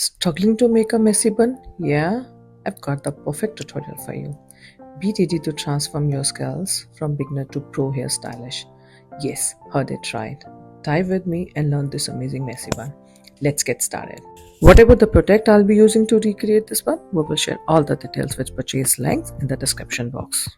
Struggling to make a messy bun? Yeah, I've got the perfect tutorial for you. Be ready to transform your skills from beginner to pro hairstylish. Yes, heard it right. Dive with me and learn this amazing messy bun. Let's get started. Whatever the product I'll be using to recreate this bun, we will share all the details with purchase links in the description box.